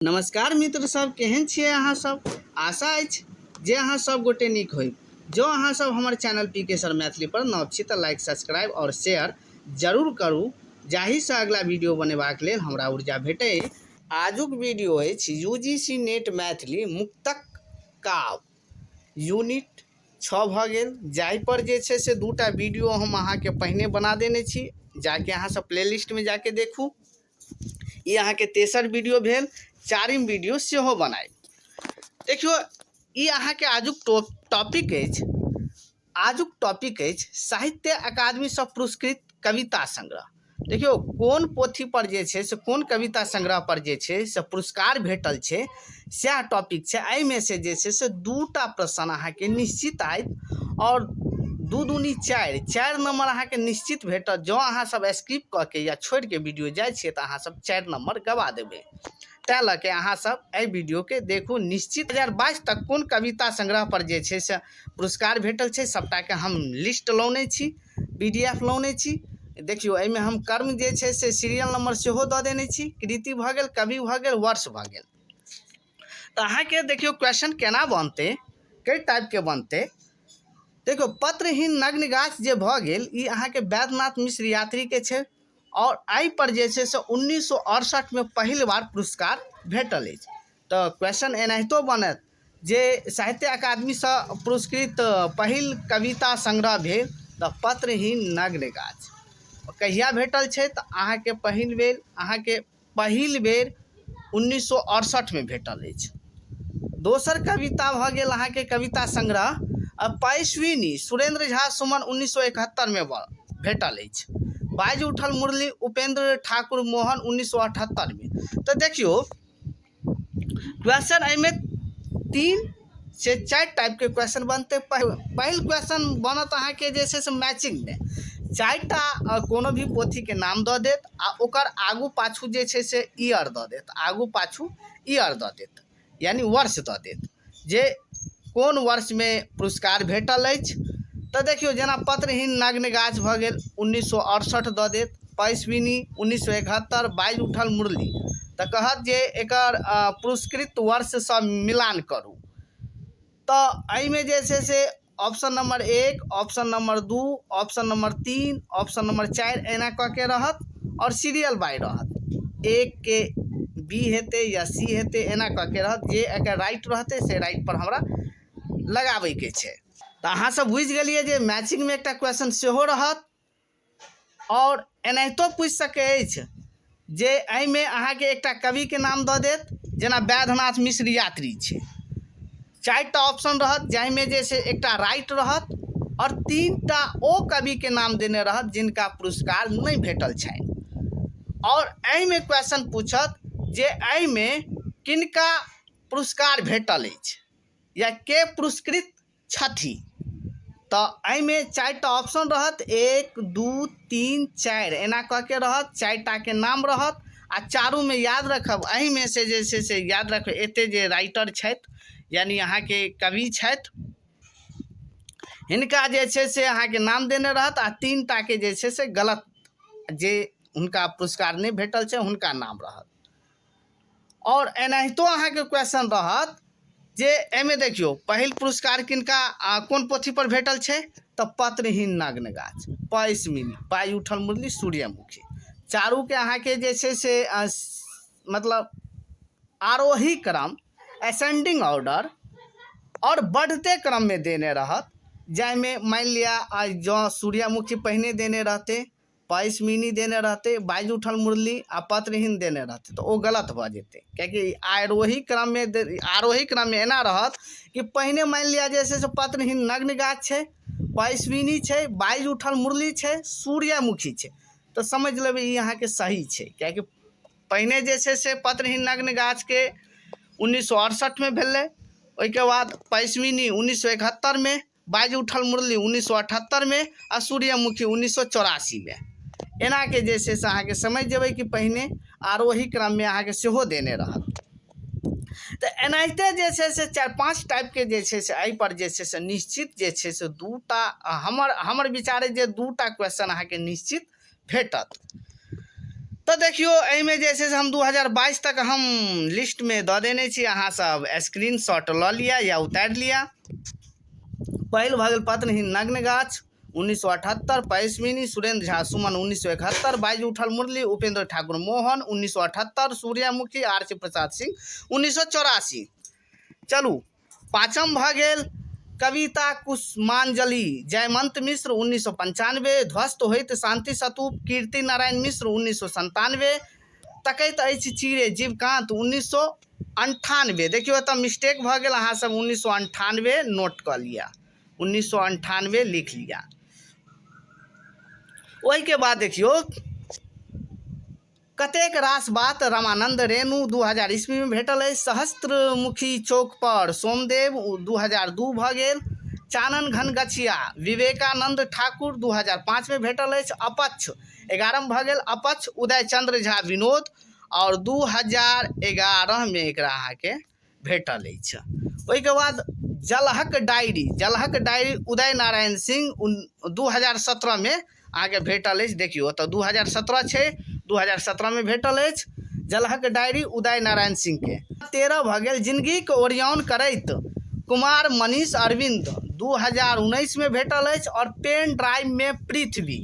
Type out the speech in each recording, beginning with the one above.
नमस्कार मित्र सब, केहन छियै अहाँ सब। आशा अछि जे अहाँ सब गोटे नीक होइब। जो अहाँ सब हमर चैनल पीके सर मैथिली पर नव छी तऽ लाइक, सब्सक्राइब और शेयर जरूर करू, जाहिसँ अगला वीडियो बनेबाक लेल हमरा ऊर्जा भेटै। आजुक वीडियो अछि यूजीसी नेट मैथिली मुक्तक काव्य यूनिट 6 भऽ गेल, जाहि पर जे छै से दूटा वीडियो हम अहाँके पहिने बना देने छी। जाके अहाँ सब प्लेलिस्ट में जाके देखू। ई अहाँके तेसर वीडियो भेल, चारिम वीडियो सेहो बनाए। देखियो, ई अहाँके आजुक टॉपिक अछि। आजुक टॉपिक अछि साहित्य अकादमी से पुरस्कृत कविता संग्रह। देखियो, कोन पोथी पर जे छै से कोन कविता संग्रह पर जे छै से पुरस्कार भेटल छै, सएह टॉपिक छै। एहिमे से जे छै से दूटा प्रश्न अहाँके निश्चित आयत और दू दूनी चारि नंबर अहाँके निश्चित भेटत। जँ अहाँ सब स्किप कऽ के या छोड़ि के वीडियो जाइ छियै तऽ अहाँ सब 4 नंबर गवा देबै। तैं लऽ के अहाँ सब एहि वीडियो के देखू। निश्चित 2022 तक कोन कविता संग्रह पर जे छै से पुरस्कार भेटल छै, सबटा के हम लिस्ट लौने छी, PDF लौने छी। देखियो, एहिमे हम कर्म जे छै से सीरियल नंबर सेहो दऽ देने छी। कृति भऽ गेल, कवि भऽ गेल, वर्ष भऽ गेल। तऽ अहाँके देखियो क्वेश्चन केना बनतै, कई टाइप के बनतै। देखियो, पत्रहीन नग्न गाछ जे भऽ गेल, ई अहाँके वैद्यनाथ मिश्र यात्री के छै और एहि पर जे छै से 1968 में पहिल बार पुरस्कार भेटल अछि। तऽ क्वेश्चन एनाहितो बनत जे साहित्य अकादमी से पुरस्कृत पहिल कविता संग्रह भेल तऽ पत्रहीन नग्न गाछ कहिया भेटल छै, तऽ अहाँके पहिल बेर 1968 में भेटल अछि। दोसर कविता भऽ गेल अहाँके कविता संग्रह पैश्विनी सुरेंद्र झा सुमन 1971 में भेटल अछि। बाजि उठल मुरली उपेंद्र ठाकुर मोहन 1978 में। तो देखियो, क्वेश्चन एहिमे 3 से 4 टाइप के क्वेश्चन बनते। पहिल क्वेश्चन बनत अहाँके जे छै से मैचिंग में 4टा कोनो भी पोथी के नाम दऽ देत आ ओकर आगू पाछू जे छै से ईयर दऽ देत, आगू पाछू ईयर दऽ देत, यानी वर्ष दऽ देत जे कोन वर्ष में पुरस्कार भेटल अछि। तऽ देखियो, जेना पत्रहीन नग्न गाछ भऽ गेल 1968 दऽ देत, पैश्विनी 1971, बाजि उठल मुरली तऽ कहत जे एकर पुरस्कृत वर्ष से मिलान करू। तऽ एहिमे जे छै से option number 1, option number 2, option number 3, option number 4 एना कऽ के रहत और सीरियल बाय रहत। 1 के बी हेतै या सी हेतै, एना कऽ के रहत। जे एकर राइट रहतै से राइट पर हमरा लगाबै के छै। तऽ अहाँ सब बुझि गेलिए जे मैचिंग में एकटा क्वेश्चन सेहो रहत और एनाहितो पूछि सकै अछि जे एहिमे अहाँके एकटा कवि के नाम दऽ देत, जेना वैद्यनाथ मिश्र यात्री छै। 4टा ऑप्शन रहत, जाहिमे जे छै एकटा राइट रहत और 3टा ओ कवि के नाम देने रहत जिनका पुरस्कार नहीं भेटल छनि। और एहिमे क्वेश्चन पूछत जे एहिमे किनका पुरस्कार भेटल अछि या के पुरस्कृत छथि। तऽ एहिमे 4टा ऑप्शन रहत, 1, 2, 3, 4 एना कऽ के रहत। 4टा के नाम रहत आ चारू में याद रखब, एहि में से जे छै से याद रखब एते जे राइटर छथि, यानी अहाँके कवि छथि, हिनका जे छै से अहाँके नाम देने रहत आ 3टा के जे छै से गलत, जे हुनका पुरस्कार नहीं भेटल छै हुनका नाम रहत। और एनाहितो अहाँके क्वेश्चन रहत जे एहिमे देखियो, पहिल पुरस्कार किनका कोन पोथी पर भेटल छै, तऽ पत्रहीन नग्न गाछ, पैश्विनी, बाजि उठल मुरली, सूर्यमुखी। चारू के अहाँके जे छै से मतलब आरोही क्रम, असेंडिंग ऑर्डर और बढ़ते क्रम में देने रहत। जाहिमे मान लिया जो सूर्यमुखी पहिने देने रहते, पैश्विनी देने रहते, बाजि उठल मुरली आ पत्रहीन देने रहते तो वो गलत भऽ जेतै। कियाकि आरोही क्रम में एना रहत कि पहिने मान लिया जे छै से पत्रहीन नग्न गाछ छै, पैश्विनी छै, बाजि उठल मुरली छै, सूर्यमुखी छै, तो समझ लेबै ई अहाँके सही छै। कियाकि पहिने जे छै से पत्रहीन नग्न गाछ के 1968 में भेलै, ओहिके बाद पैश्विनी 1971 में, बाजि उठल मुरली 1978 में आ सूर्यमुखी 1984 में। एना के जे छै से अहाँके समझ जेबै कि पहिने आरोही क्रम में अहाँके सेहो देने रहत। तऽ एनाहिते जे छै से 4-5 टाइप के जे छै से एहि पर जे छै से निश्चित जे छै से दूटा हमर विचारे जे 2टा क्वेश्चन अहाँके निश्चित भेटत। तो देखियो एहिमे जे छै से हम 2022 तक हम लिस्ट में दऽ देने छी, अहाँ सब स्क्रीनशॉट लऽ लिया या उतारि लिया। पहिल भऽ गेल पत्रहीन नग्न गाछ 1978, पयस्विनी सुरेंद्र झा सुमन 1971, बाजि उठल मुरली उपेंद्र ठाकुर मोहन 1978, सूर्यमुखी आरसी प्रसाद सिंह 1984। चलू पाँचम भऽ गेल कविता कुसुमांजलि जयमंत मिश्र 1995, ध्वस्त होइत शांति स्तूप कीर्ति नारायण मिश्र 1997, तकैत अछि चिरे जीवकांत 1998। देखियो एतऽ मिस्टेक भऽ गेल, अहाँ सब 1998 नोट कऽ लिया, 1998 लिख लिया। ओहि के बाद देखियो कतेक रास बात रामानंद रेणु 2000 ईस्वी में भेटल अछि। सहस्त्रमुखी चौक पर सोमदेव 2002 भऽ गेल। चानन घन गछिया विवेकानंद ठाकुर 2005 में भेटल अछि। अपक्ष 11 भऽ गेल अपक्ष उदय चंद्र झा विनोद, और 2011 में एकरा अहाँके भेटल अछि। ओहिके बाद जलहक डायरी उदय नारायण सिंह 2017 में अहाँके भेटल अछि। देखियो तऽ 2017 छै, 2017 में भेटल अछि जलहक डायरी उदय नारायण सिंह के। 13 भऽ गेल जिंदगी के ओरियौन करैत कुमार मनीष अरविंद 2019 में भेटल अछि। और पेन ड्राइव में पृथ्वी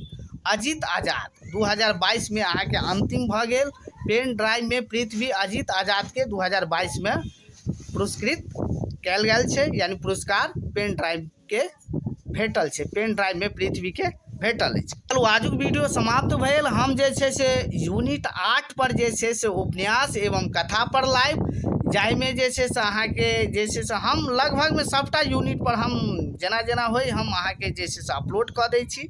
अजित आजाद 2022 में अहाँके अंतिम भऽ गेल। पेन ड्राइव में पृथ्वी अजित आजाद के 2022 में पुरस्कृत कयल गेल छै, यानी पुरस्कार पेन ड्राइव के भेटल छै, पेन ड्राइव में पृथ्वी के भेटल अछि। चलू आजुक वीडियो समाप्त भेल। हम जे छै से यूनिट 8 पर जे छै से उपन्यास एवं कथा पर लाइव, जाहिमे जे छै से अहाँके जे छै से हम लगभग में सबटा यूनिट पर हम जेना जेना होय हम अहाँके जे छै से अपलोड कऽ दै छी।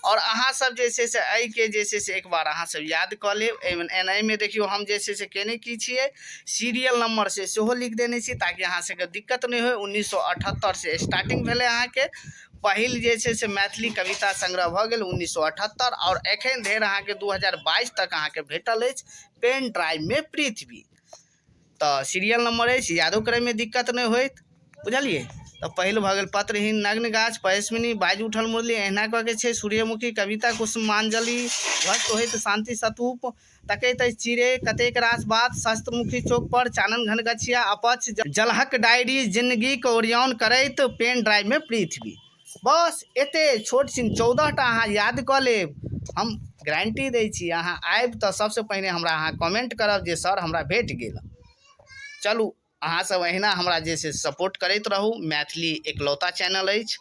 और अहाँ सब जे छै से एहि के जे छै से एक बार अहाँ सब याद कऽ लेब। एहिमे देखियो हम जे छै से केने की छियै, सीरियल नंबर से सेहो लिख देने छी ताकि अहाँ सबके दिक्कत नहीं हो। 1978 से स्टार्टिंग भेलै अहाँके। पहिल जे छै से मैथिली कविता संग्रह भऽ गेल 1978, और एखन धरि अहाँके 2022 तक अहाँके भेटल अछि पेन ड्राइव में पृथ्वी। तो सीरियल नंबर अछि, यादो करे में दिक्कत नहीं होइत, बुझलिए। तो पहिल भऽ गेल पत्रहीन नग्न गाछ पयस्विनी बाजि उठल मुरली एहिना कऽ के छै। सूर्यमुखी कविता कुसुमांजलि ध्वस्त होइत शांति स्तूप तकैत अछि चिरे कतेक रास बात सहस्त्रमुखी चौक पर चानन घन गछिया अपक्ष जलहक डायरी जिंदगी के ओरियौन करैत पेन ड्राइव में पृथ्वी। बस एते छोट छिन 14 टा अहाँ याद कऽ लेब। हम गारंटी दै छी, अहाँ आबि तऽ सबसे पहिने हमरा अहाँ कमेंट करब जे सर हमरा भेट गेल। चलू अहाँ सब अहिना हमरा जे छै सपोर्ट करैत रहू। मैथिली एकलौता चैनल अछि,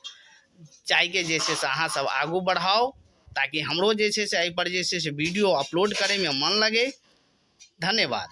चाहिए जे छै से अहाँ सब आगू बढ़ाओ ताकि हमरो जे छै से एहि पर जे छै से वीडियो अपलोड करे में मन लगे। धन्यवाद।